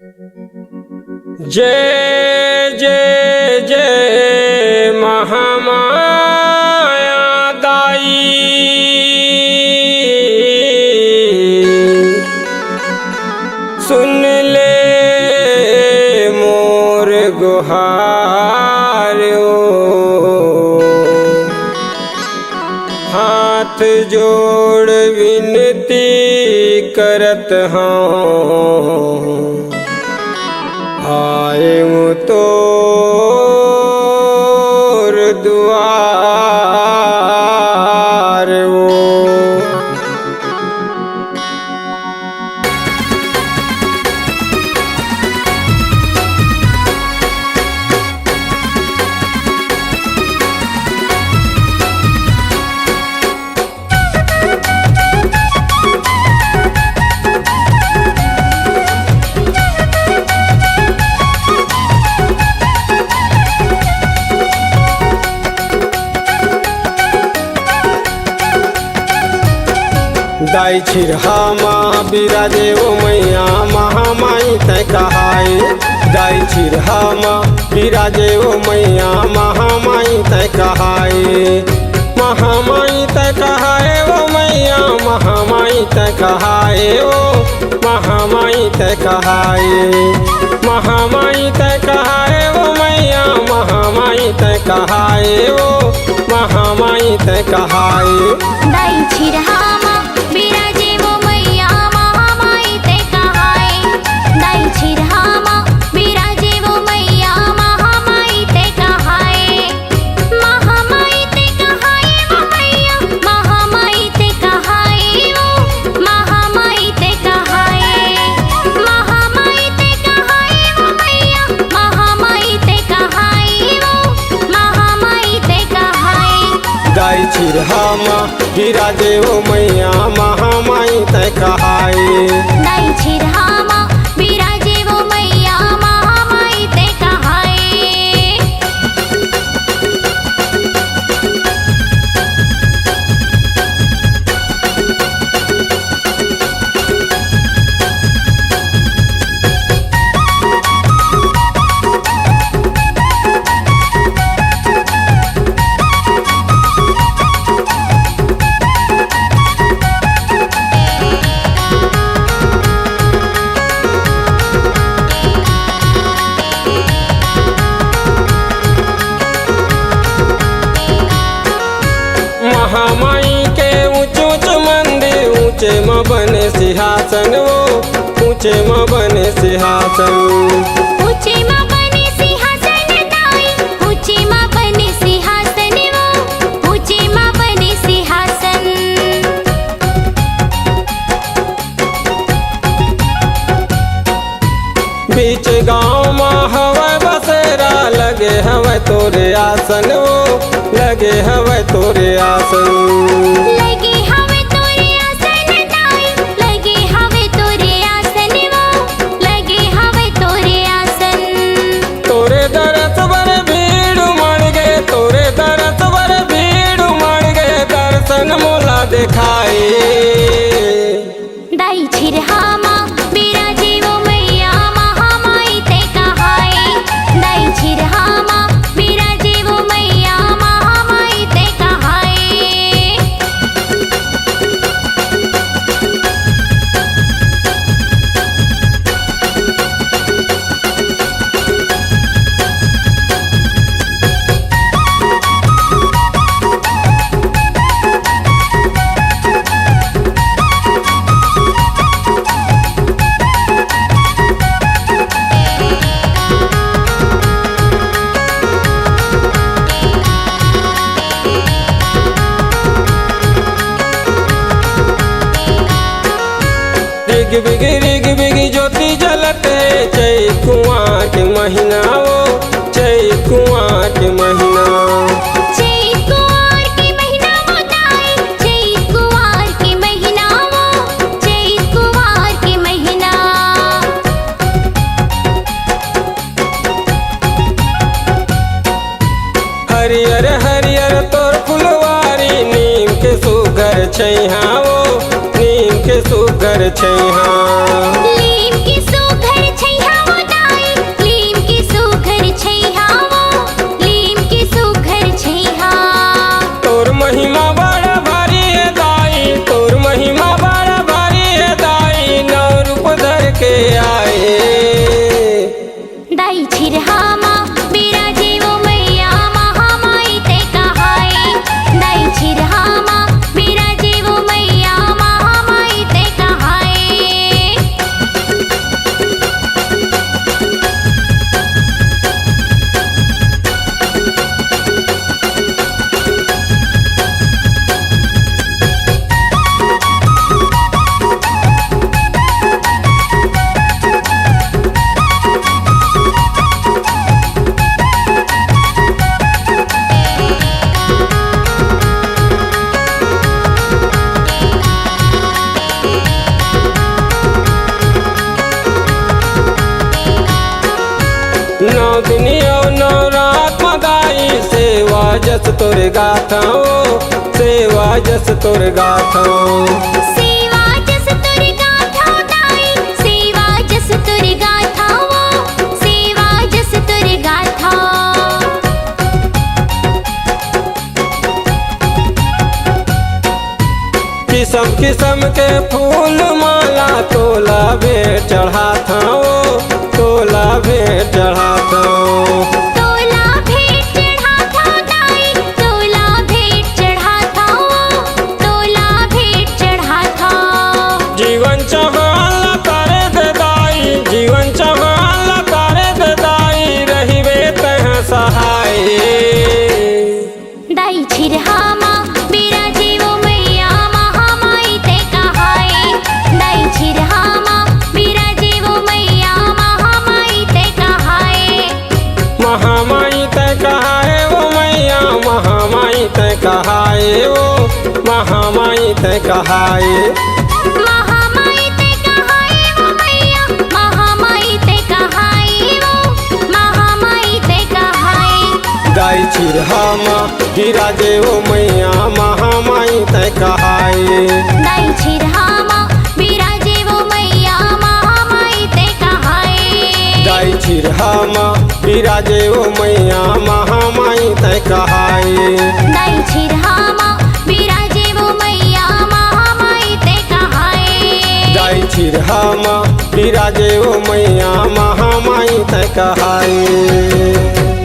जय जय जय महामाया दाई, सुन ले मोर गुहार ओ। हाथ जोड़ विनती करत हूँ, आए तोर दुआर ओ। दाई छिरहामा बिराजे ओ मैया महामाई तय कहाए। दाई छिरहामा बिराजे ओ मैया महामाई तय कहाए। महामाई तय कहाए ओ मैया महामाई तय कहाए ओ। महामाई तय कहाए, महामाई तय कहाए ओ मैया महामाई तय कहाए ओ। महामाई तय कहाए। दाई छिरहामा बिराजे वो मैया महामाई तय कहाए। दाई छिरहामा बिराजे वो मैया महामाई तय कहाए। महामाई तय कहाए वो मैया महामाई तय कहाए वो। महामाई तय कहाए, महामाई तय कहाए वो मैया महामाई तय कहाए वो। महामाई तय कहाए। दाई छिरहामा बिराजे ओ मैया महामाई तय कहाए। दाई छिरहामा बिराजे वो मैया महामाई तय कहाए। महामाई के ऊंच ऊंच मंदिर, ऊंचे म बने सिंहासन वो। ऊंचे म बने सिंहासन, ऊंचे मां बने सिंहासन दाई। ऊंचे मां बने सिंहासन वो। ऊंचे मां बने सिंहासन। बीच गाँव में हवा बसेरा, लगे हवा तोरे आसन वो। लगे हवा तोरे आसन, लगे हवे तोरे आसन दाई। लगे हवे तोरे आसन वो। लगे हवे तोरे आसन। तोरे दरस बर भीड़ उमड़ गए, तोरे दरस बर भीड़ उमड़ गए, दर्शन मोला दिखाए। दाई छिरहामा बिराजे वो मैया महामाई तय कहाए। दाई छिरहामा बिराजे वो मैया महामाई तय कहाए। रिग बिगी ज्योति जलते, चैत कुआं के महीना वो। चैत कुआं के महीना, चैत कुंवार के महीना वो दाई। चैत कुंवार के महीना वो। चैत कुंवार के महीना। हरियर हरियर तोर फुलवारी, नीम के सुगर छैहा वो। नीम के सुगर छैहा, नीम के सुघर छैहा नौ दिनियो नौ रात मदाई सेवा जस तोर गाथा सेवा जस तोर गाथा सेवा जस तुर गाथा दाई सेवा जस तुर गाथा सेवा जस तुर गाथा किस्म किस्म के फूल माला तोला भेंट चढ़ाता तोला भेंट चढ़ाता तोला भेंट चढ़ाथा दाई तोला भेंट चढ़ाथा तोला भेंट चढ़ाथा जीवन चहाला तारे ददाई जीवन चहाला तारे ददाई रहिबे तह सहाय दाई छिरहामा बिराजे वो मैया महामाई ते कहाए दाई छिरहामा बिराजे वो मैया महामाई ते कहाए महामाई ते कहाए वो मैया महामाई ते कहाए वो महामाई ते कहाए महामाई ते कहाए वो मैया महामाई ते कहाए वो महामाई ते कहाए दाई छिरहामा बिराजे वो मैया महामाई ते कहाए दाई छिरहामा बिराजे वो मैया महामाई ते कहाए दाई छिरहामा बिराजे वो मैया महामाई ते कहाए दाई छिरहामा बिराजे वो मैया महामाई ते कहाए दाई छिरहामा बिराजे वो मैया महामाई ते कहाए।